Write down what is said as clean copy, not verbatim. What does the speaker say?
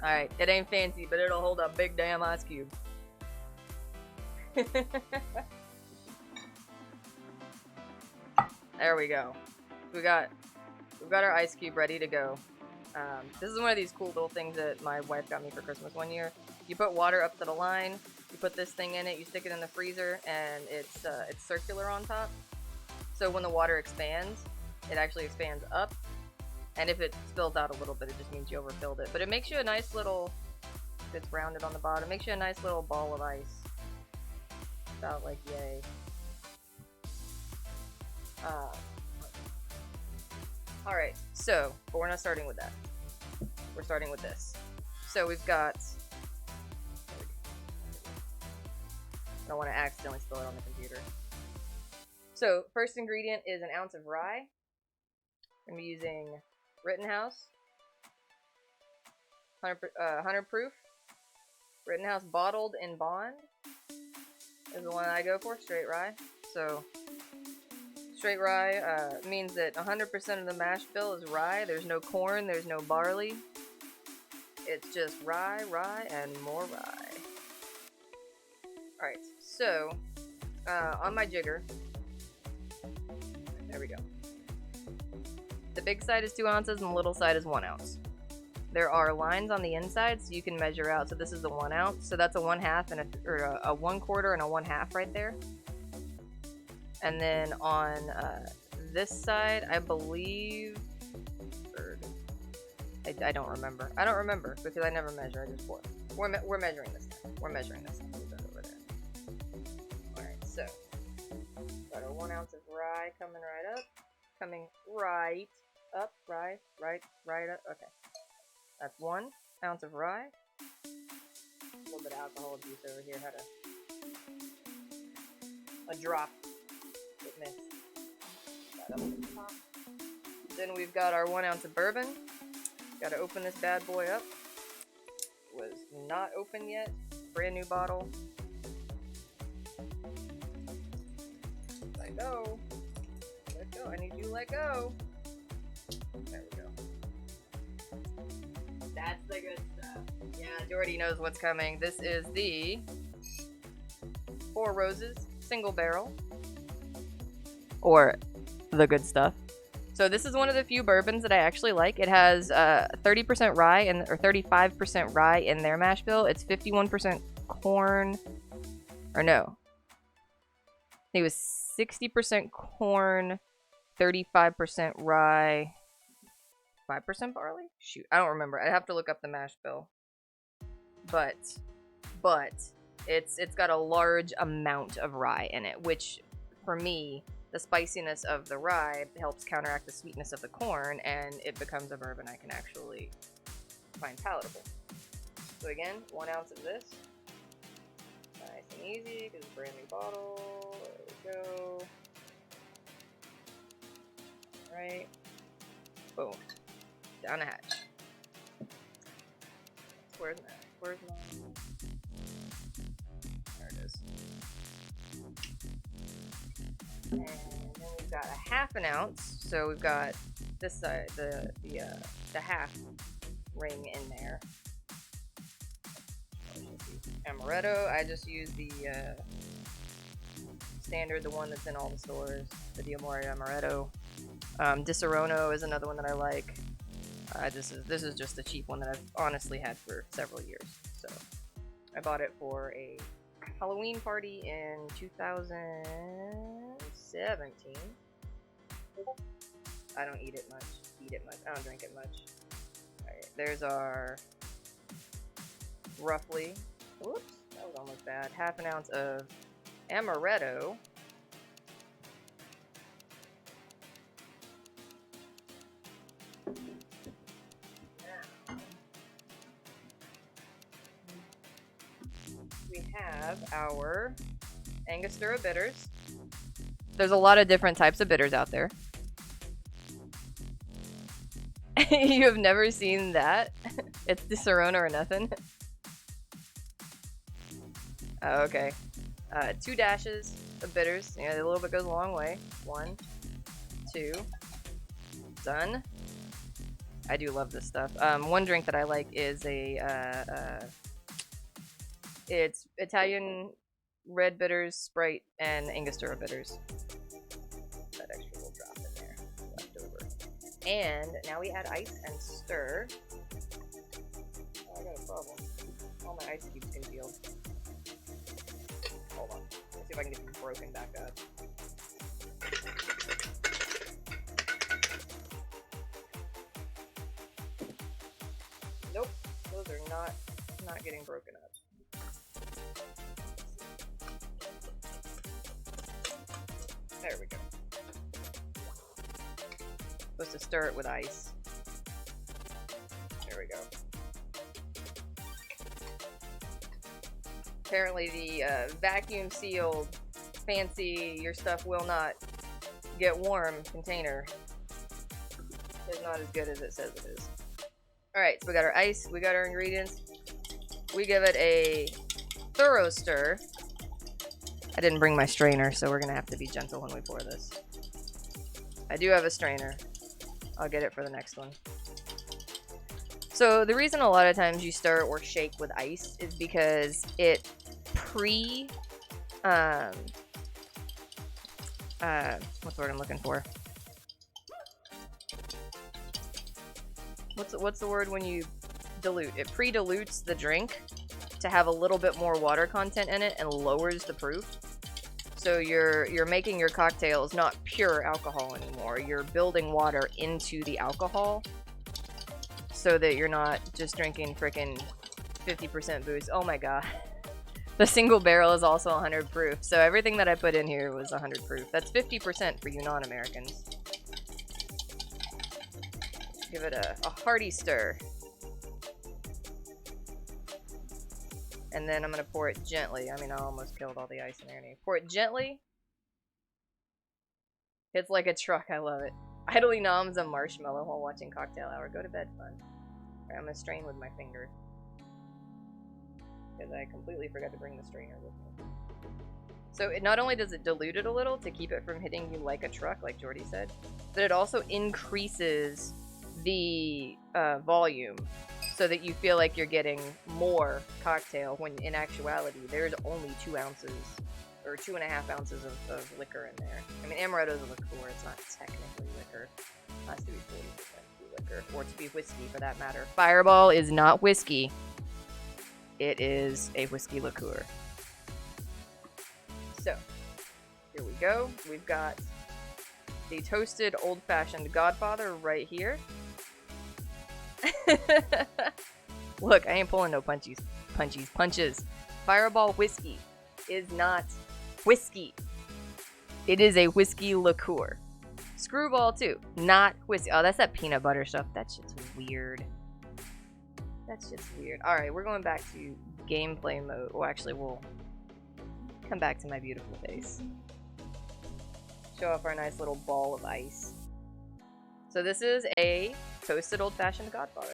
Alright, it ain't fancy, but it'll hold a big damn ice cube. There we go. We've got our ice cube ready to go. This is one of these cool little things that my wife got me for Christmas one year. You put water up to the line, you put this thing in it, you stick it in the freezer, and it's circular on top. So when the water expands, it actually expands up. And if it spills out a little bit, it just means you overfilled it. But it makes you a nice little, it's rounded on the bottom, makes you a nice little ball of ice. About like yay. Alright, so, but we're not starting with that. We're starting with this. So we've got, I don't want to accidentally spill it on the computer. So, first ingredient is an ounce of rye. I'm going to be using Rittenhouse, 100 proof. Rittenhouse bottled in bond is the one I go for, straight rye. So, straight rye means that 100% of the mash bill is rye. There's no corn, there's no barley. It's just rye, rye, and more rye. Alright, so, on my jigger, there we go. The big side is 2 ounces and the little side is 1 ounce. There are lines on the inside so you can measure out. So this is the 1 ounce. So that's a 1/2 and a 1/4 and a 1/2 right there. And then on this side, I believe, I don't remember. I don't remember because I never measure. I just pour. We're measuring this time. We're measuring this. Move that over there. All right. So got our 1 ounce of rye coming right up. Coming right up, right up. Okay, that's 1 ounce of rye. A little bit of alcohol abuse over here. Had a drop. It missed. That up at the top. Then we've got our 1 ounce of bourbon. Got to open this bad boy up. Was not open yet. Brand new bottle. Let go. Let go. I need you to let go. There we go. That's the good stuff. Yeah, Jordy knows what's coming. This is the Four Roses single barrel. Or the good stuff. So this is one of the few bourbons that I actually like. It has 30% rye or 35% rye in their mash bill. It's 51% corn. Or no. I think it was 60% corn, 35% rye, 5% barley? Shoot, I don't remember. I'd have to look up the mash bill. But it's got a large amount of rye in it, which for me, the spiciness of the rye helps counteract the sweetness of the corn, and it becomes a bourbon I can actually find palatable. So again, 1 ounce of this. Nice and easy, because it's a brand new bottle. There we go. Alright. Boom. Down the hatch. Where's my... There it is. And then we've got a 1/2 ounce. So we've got this side, the half ring in there. Amaretto. I just use the standard, the one that's in all the stores, the Diamore Amaretto. Disaronno is another one that I like. This is just a cheap one that I've honestly had for several years. So I bought it for a Halloween party in 2017. I don't eat it much. I don't drink it much. Alright, there's our roughly, whoops, that was almost bad, 1/2 ounce of Amaretto. We have our Angostura bitters. There's a lot of different types of bitters out there. You have never seen that? It's Disaronno or nothing. Oh, okay. 2 dashes of bitters. Yeah, a little bit goes a long way. 1, 2. Done. I do love this stuff. One drink that I like is it's Italian red bitters, Sprite, and Angostura bitters. That extra will drop in there, left over. And now we add ice and stir. Oh, I got a problem. All my ice cubes congealed. Hold on. Let's see if I can get them broken back up. Nope, those are not getting broken up. There we go. Supposed to stir it with ice. There we go. Apparently the vacuum sealed, fancy, your stuff will not get warm container is not as good as it says it is. Alright, so we got our ice, we got our ingredients. We give it a thorough stir. I didn't bring my strainer, so we're gonna have to be gentle when we pour this. I do have a strainer. I'll get it for the next one. So the reason a lot of times you stir or shake with ice is because it what's the word I'm looking for? What's the word when you dilute? It pre-dilutes the drink to have a little bit more water content in it and lowers the proof. So you're making your cocktails not pure alcohol anymore. You're building water into the alcohol so that you're not just drinking frickin' 50% booze. Oh my god. The single barrel is also 100 proof. So everything that I put in here was 100 proof. That's 50% for you non-Americans. Give it a hearty stir. And then I'm going to pour it gently. I mean, I almost killed all the ice in there. Pour it gently. It's like a truck. I love it. Idly noms a marshmallow while watching Cocktail Hour. Go to bed, fun. Alright, I'm going to strain with my finger. Because I completely forgot to bring the strainer with me. So it not only does it dilute it a little to keep it from hitting you like a truck, like Jordy said, but it also increases the volume so that you feel like you're getting more cocktail when in actuality there's only 2 ounces or 2.5 ounces of liquor in there. I mean, amaretto is a liqueur, it's not technically liquor. It has to be 40% to be liquor, or to be whiskey for that matter. Fireball is not whiskey. It is a whiskey liqueur. So, here we go. We've got the toasted old-fashioned Godfather right here. Look, I ain't pulling no punches. Fireball whiskey is not whiskey. It is a whiskey liqueur. Screwball too, not whiskey. Oh, that's that peanut butter stuff. That shit's weird. That's just weird. Alright, we're going back to gameplay mode. Well, actually, we'll come back to my beautiful face. Show off our nice little ball of ice. So this is a toasted old-fashioned Godfather.